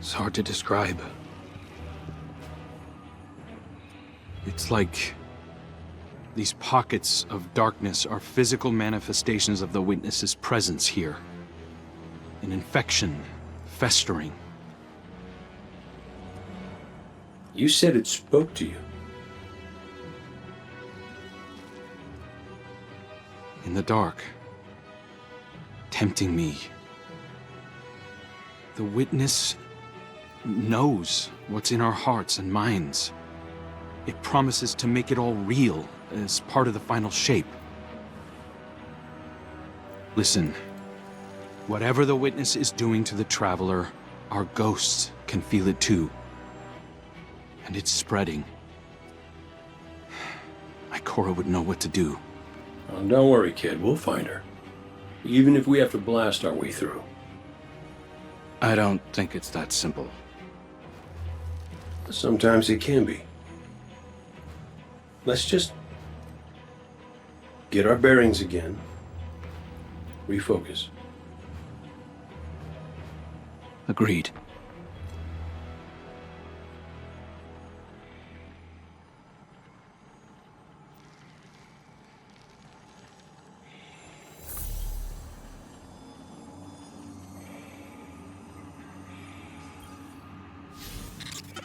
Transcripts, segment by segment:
It's hard to describe. It's like these pockets of darkness are physical manifestations of the witness's presence here. An infection, festering. You said it spoke to you. In the dark. Tempting me. The witness knows what's in our hearts and minds. It promises to make it all real as part of the final shape. Listen, whatever the witness is doing to the traveler, our ghosts can feel it too. And it's spreading. Ikora would know what to do. Oh, don't worry, kid. We'll find her. Even if we have to blast our way through. I don't think it's that simple. Sometimes it can be. Let's just get our bearings again. Refocus. Agreed.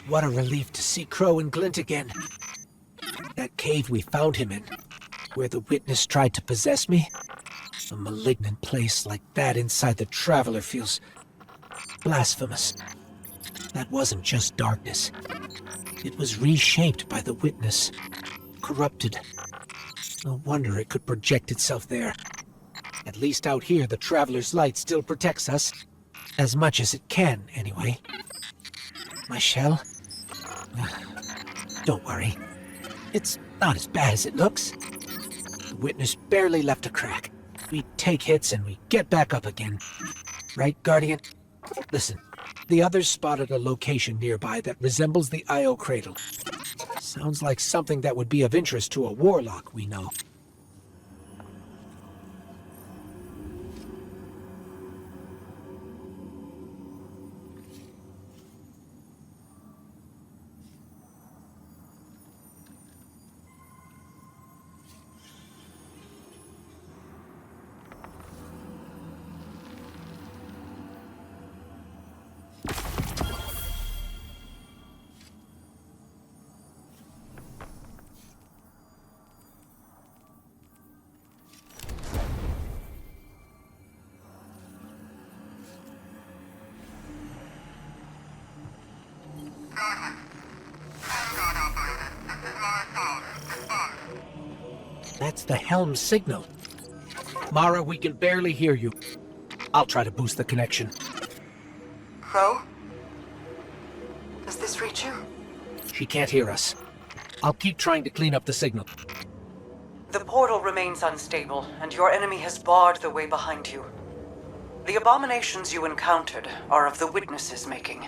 What a relief to see Crow and Glint again. That cave we found him in, where the witness tried to possess me. A malignant place like that inside the Traveler feels blasphemous. That wasn't just darkness. It was reshaped by the witness, corrupted. No wonder it could project itself there. At least out here, the Traveler's light still protects us. As much as it can, anyway. My shell? Don't worry. It's not as bad as it looks. The witness barely left a crack. We take hits and we get back up again. Right, Guardian? Listen, the others spotted a location nearby that resembles the Io cradle. Sounds like something that would be of interest to a warlock we know. That's the helm signal. Mara, we can barely hear you. I'll try to boost the connection. Crow? Does this reach you? She can't hear us. I'll keep trying to clean up the signal. The portal remains unstable, and your enemy has barred the way behind you. The abominations you encountered are of the witness's making.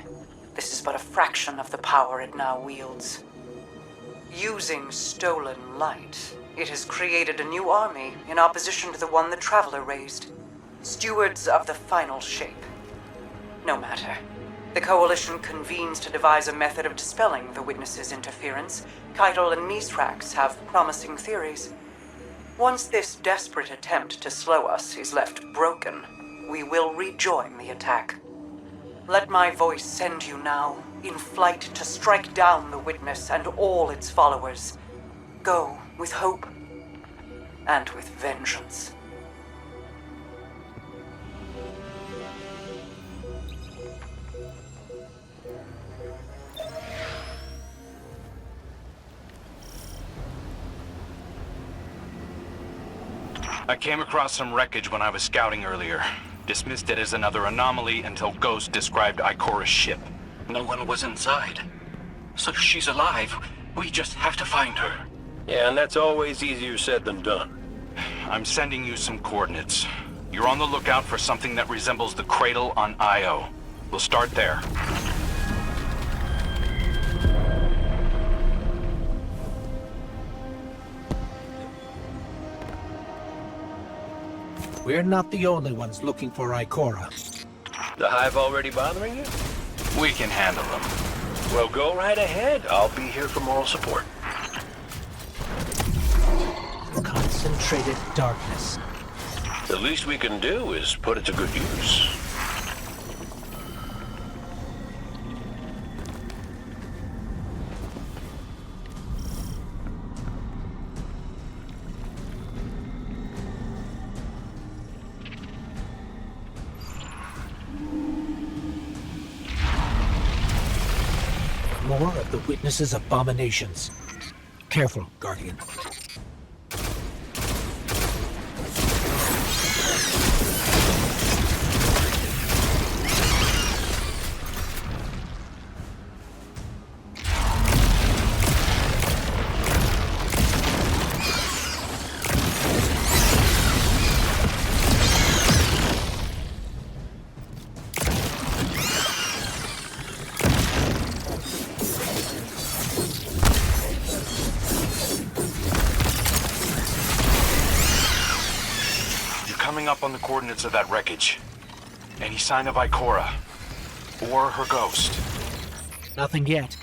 This is but a fraction of the power it now wields. Using stolen light, it has created a new army in opposition to the one the Traveler raised. Stewards of the final shape. No matter. The Coalition convenes to devise a method of dispelling the witness's interference. Keitel and Mithrax have promising theories. Once this desperate attempt to slow us is left broken, we will rejoin the attack. Let my voice send you now, in flight to strike down the witness and all its followers. Go with hope and with vengeance. I came across some wreckage when I was scouting earlier. Dismissed it as another anomaly until Ghost described Ikora's ship. No one was inside. So she's alive. We just have to find her. Yeah, and that's always easier said than done. I'm sending you some coordinates. You're on the lookout for something that resembles the cradle on Io. We'll start there. We're not the only ones looking for Ikora. The Hive already bothering you? We can handle them. Well, go right ahead. I'll be here for moral support. Concentrated darkness. The least we can do is put it to good use. More of the witness's abominations. Careful, Guardian. Coming up on the coordinates of that wreckage. Any sign of Ikora? Or her ghost? Nothing yet.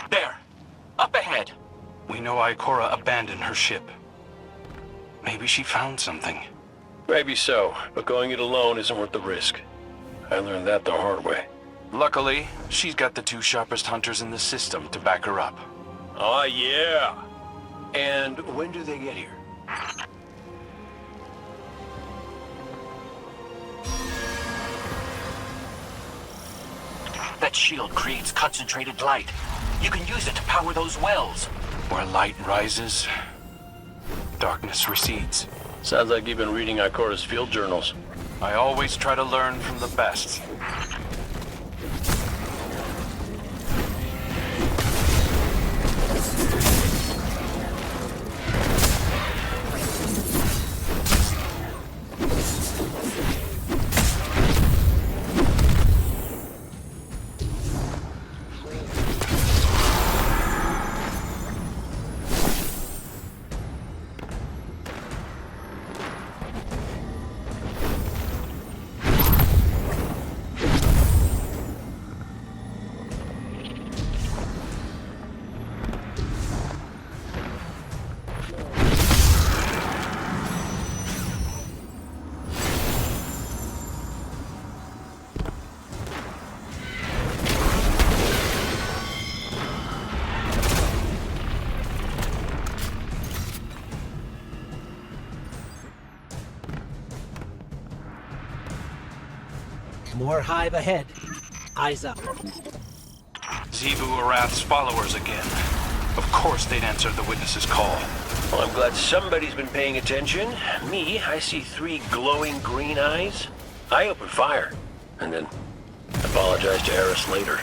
There! Up ahead! We know Ikora abandoned her ship. Maybe she found something. Maybe so, but going it alone isn't worth the risk. I learned that the hard way. Luckily, she's got the two sharpest hunters in the system to back her up. Oh, yeah! And when do they get here? That shield creates concentrated light. You can use it to power those wells. Where light rises, darkness recedes. Sounds like you've been reading Ikora's field journals. I always try to learn from the best. More hive ahead. Eyes up. Zebu Arath's followers again. Of course they'd answer the witness's call. Well, I'm glad somebody's been paying attention. Me, I see 3 glowing green eyes. I open fire, and then apologize to Eris later.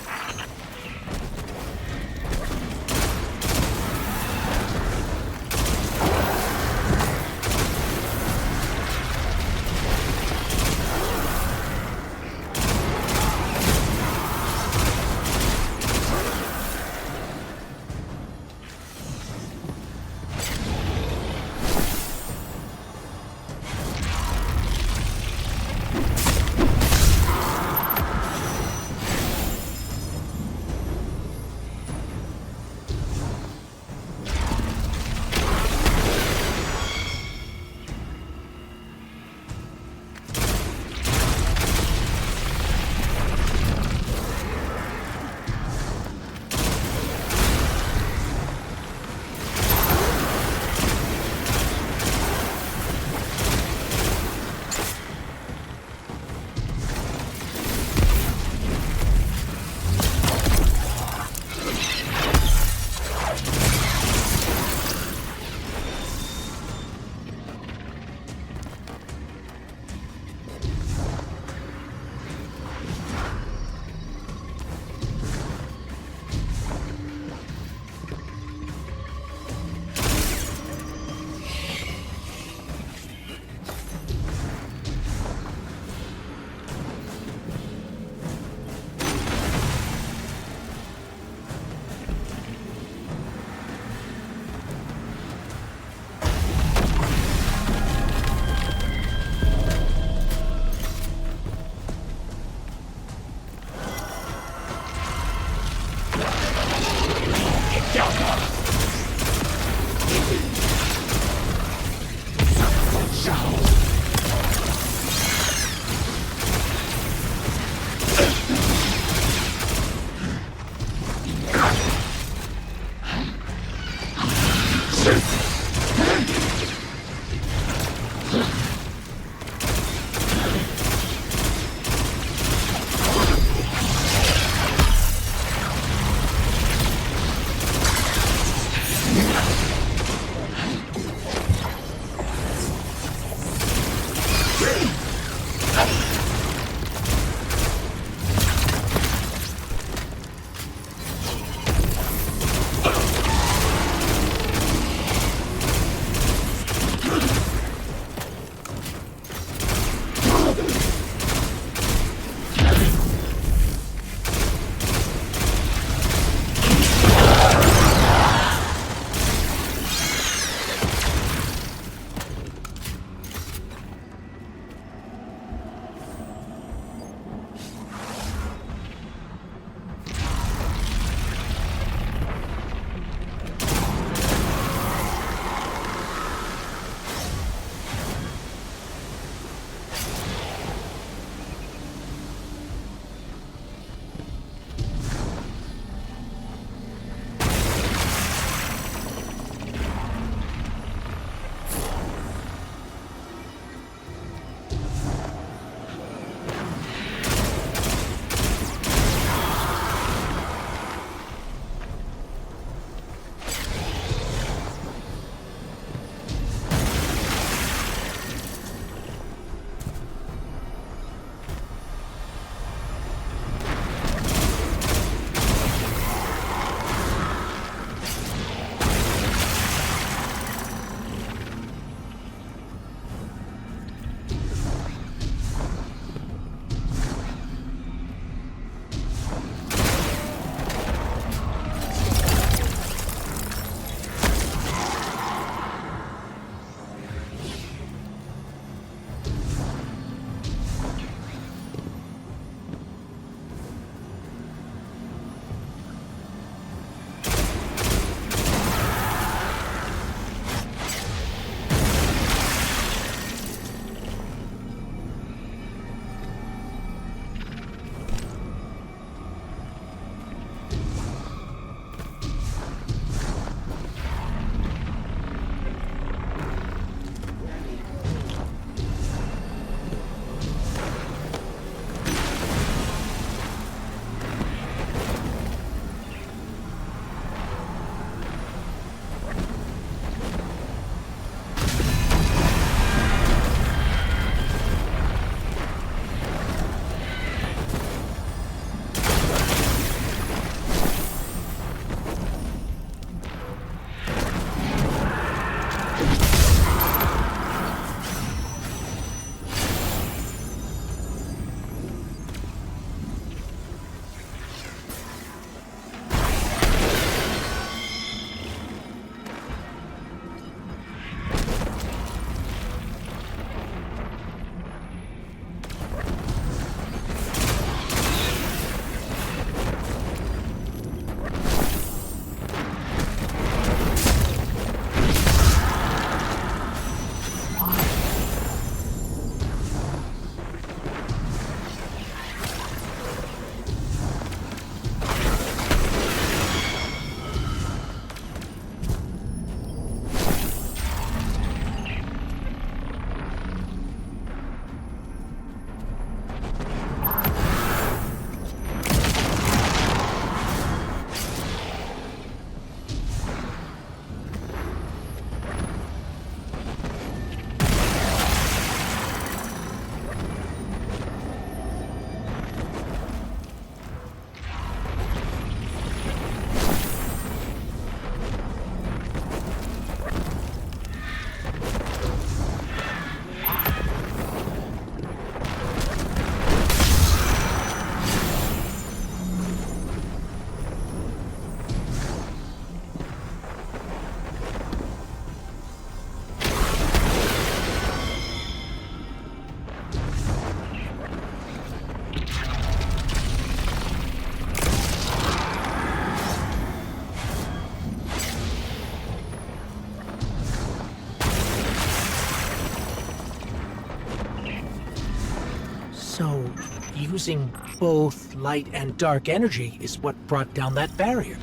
using both light and dark energy is what brought down that barrier.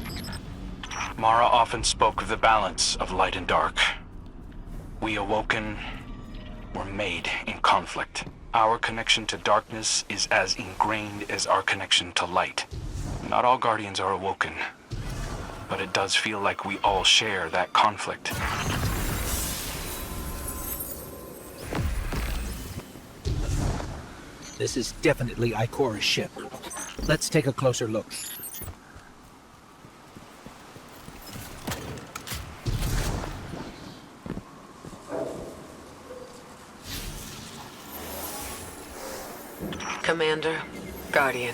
Mara often spoke of the balance of light and dark. We Awoken were made in conflict. Our connection to darkness is as ingrained as our connection to light. Not all Guardians are Awoken, but it does feel like we all share that conflict. This is definitely Ikora's ship. Let's take a closer look. Commander, Guardian,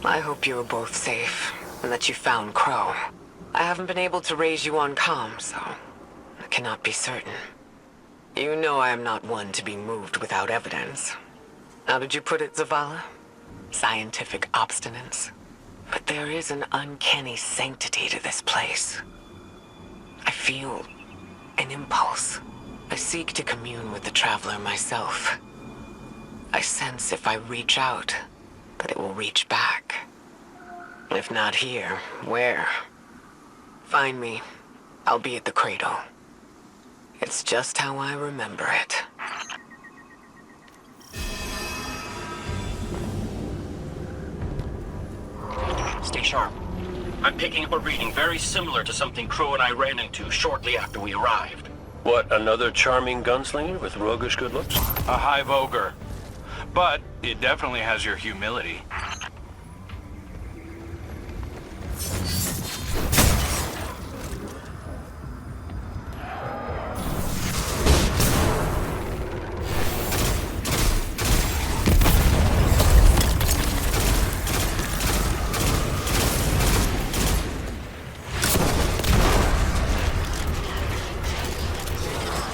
I hope you are both safe, and that you found Crow. I haven't been able to raise you on comm, so I cannot be certain. You know I am not one to be moved without evidence. How did you put it, Zavala? Scientific obstinance. But there is an uncanny sanctity to this place. I feel an impulse. I seek to commune with the Traveler myself. I sense if I reach out, that it will reach back. If not here, where? Find me. I'll be at the cradle. It's just how I remember it. Stay sharp. I'm picking up a reading very similar to something Crow and I ran into shortly after we arrived. What, another charming gunslinger with roguish good looks? A hive ogre. But it definitely has your humility.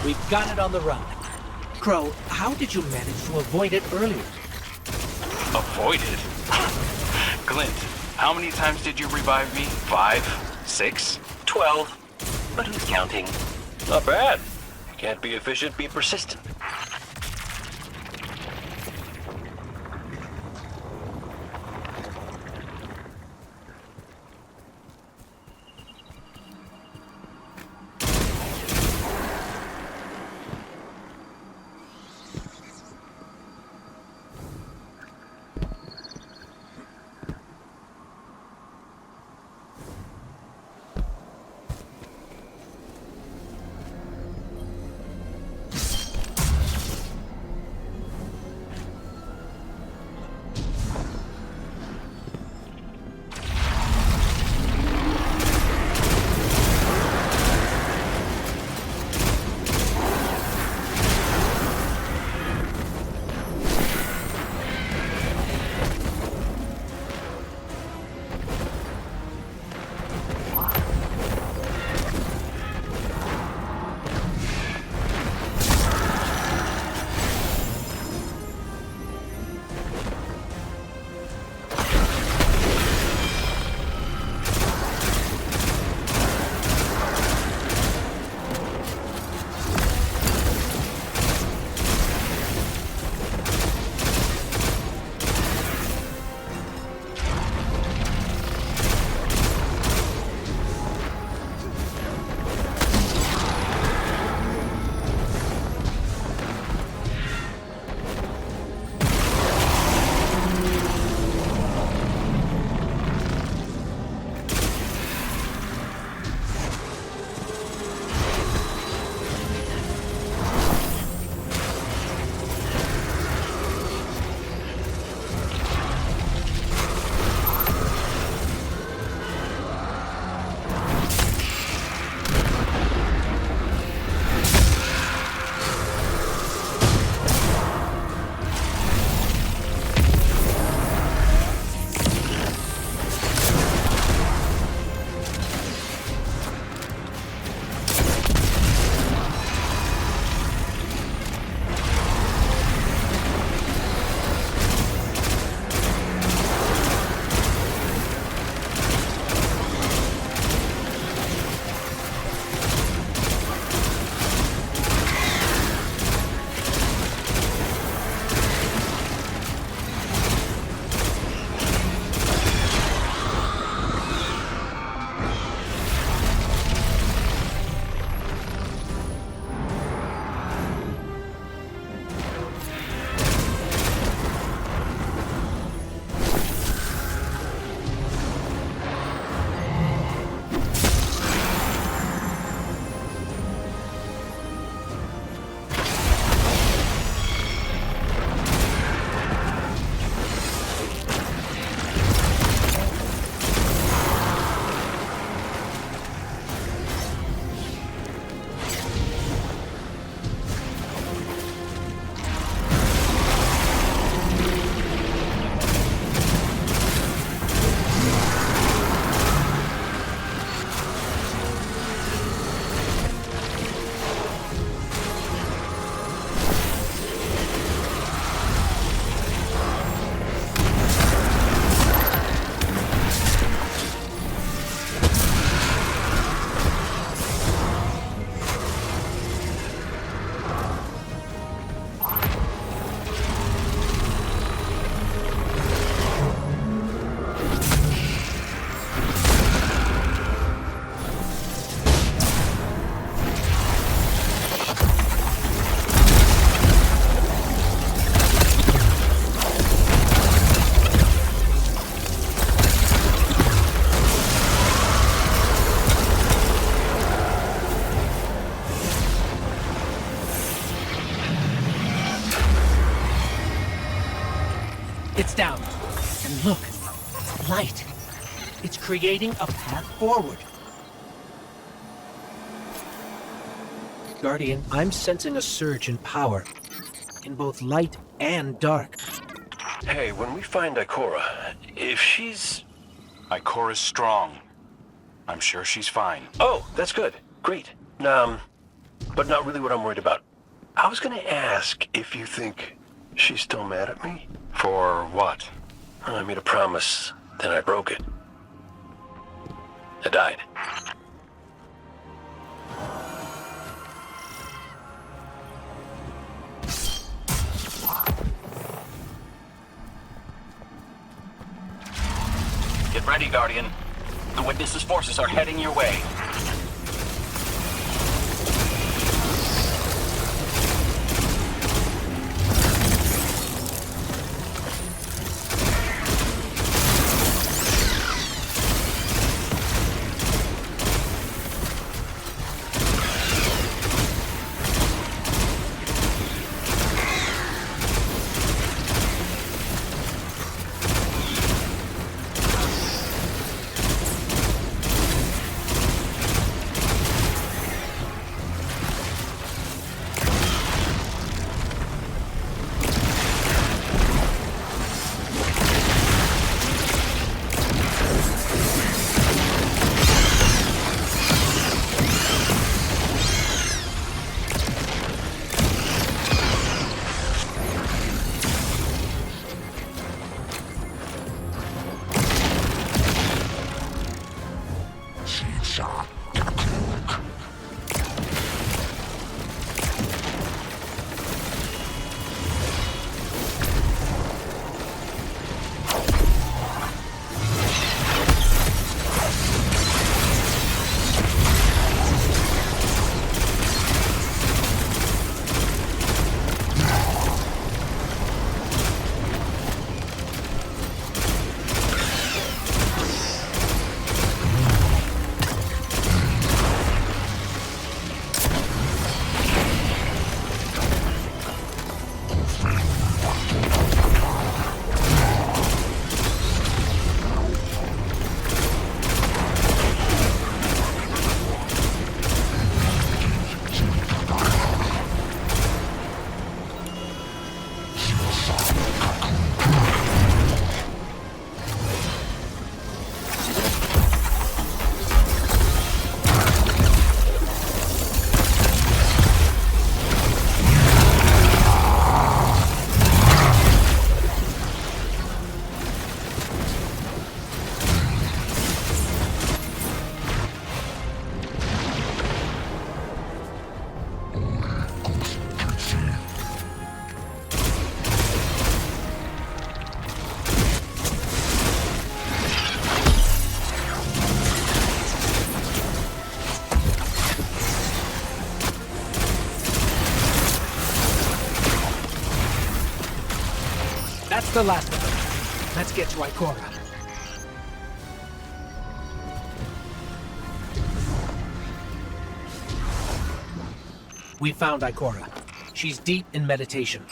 We've got it on the run. Crow, how did you manage to avoid it earlier? Avoided? Glint, how many times did you revive me? 5? 6? 12. But who's counting? Not bad. Can't be efficient, be persistent. It's down. And look, light. It's creating a path forward. Guardian, I'm sensing a surge in power. In both light and dark. Hey, when we find Ikora, if she's... Ikora's strong. I'm sure she's fine. Oh, that's good. Great. But not really what I'm worried about. I was gonna ask if you think she's still mad at me? For what? I made a promise, then I broke it. I died. Get ready, Guardian. The Witness's forces are heading your way. That's the last of them. Let's get to Ikora. We found Ikora. She's deep in meditation.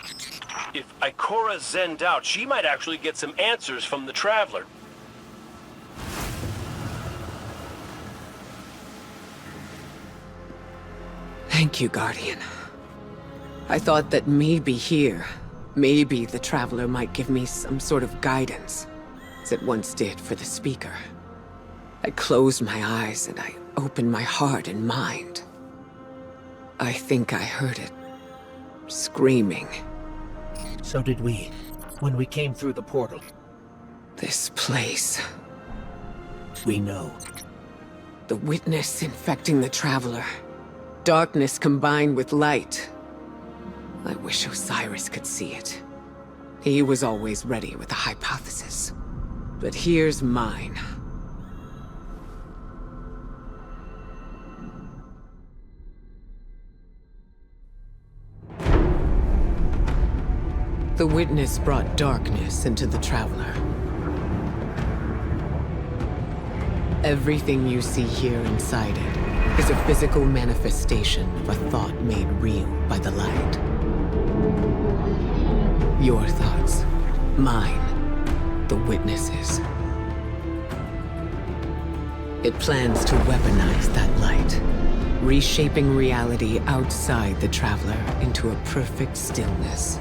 If Ikora zenned out, she might actually get some answers from the Traveler. Thank you, Guardian. I thought that maybe here, maybe the Traveler might give me some sort of guidance, as it once did for the Speaker. I closed my eyes and I opened my heart and mind. I think I heard it. Screaming. So did we, when we came through the portal. This place. We know. The Witness infecting the Traveler. Darkness combined with light. I wish Osiris could see it. He was always ready with a hypothesis. But here's mine. The Witness brought darkness into the Traveler. Everything you see here inside it is a physical manifestation of a thought made real by the light. Your thoughts, mine, the Witnesses. It plans to weaponize that light, reshaping reality outside the Traveler into a perfect stillness.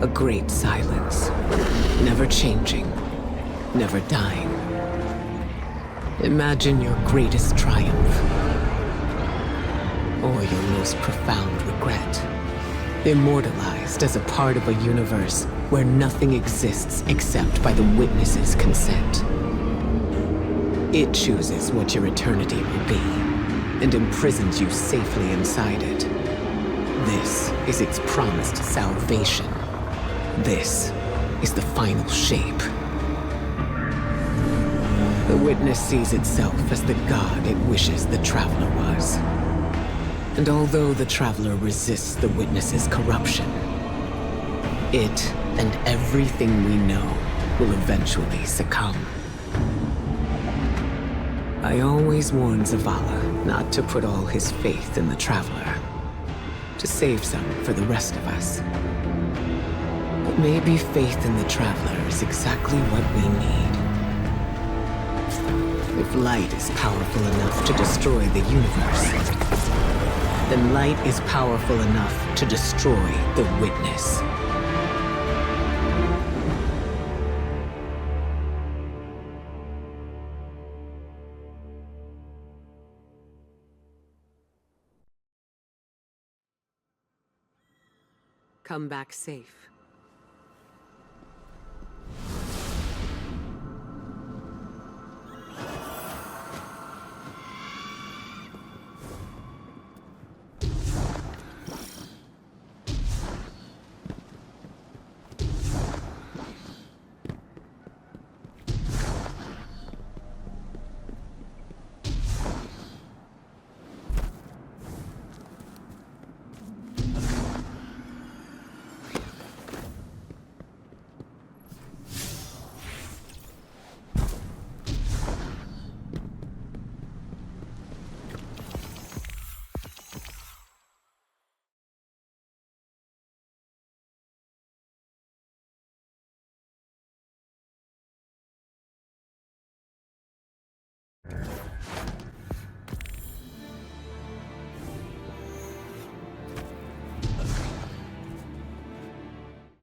A great silence, never changing, never dying. Imagine your greatest triumph, or your most profound regret. Immortalized as a part of a universe where nothing exists except by the Witness's consent. It chooses what your eternity will be, and imprisons you safely inside it. This is its promised salvation. This is the final shape. The Witness sees itself as the god it wishes the Traveler was. And although the Traveler resists the Witness's corruption, it and everything we know will eventually succumb. I always warn Zavala not to put all his faith in the Traveler, to save some for the rest of us. But maybe faith in the Traveler is exactly what we need. If light is powerful enough to destroy the universe, then light is powerful enough to destroy the Witness. Come back safe.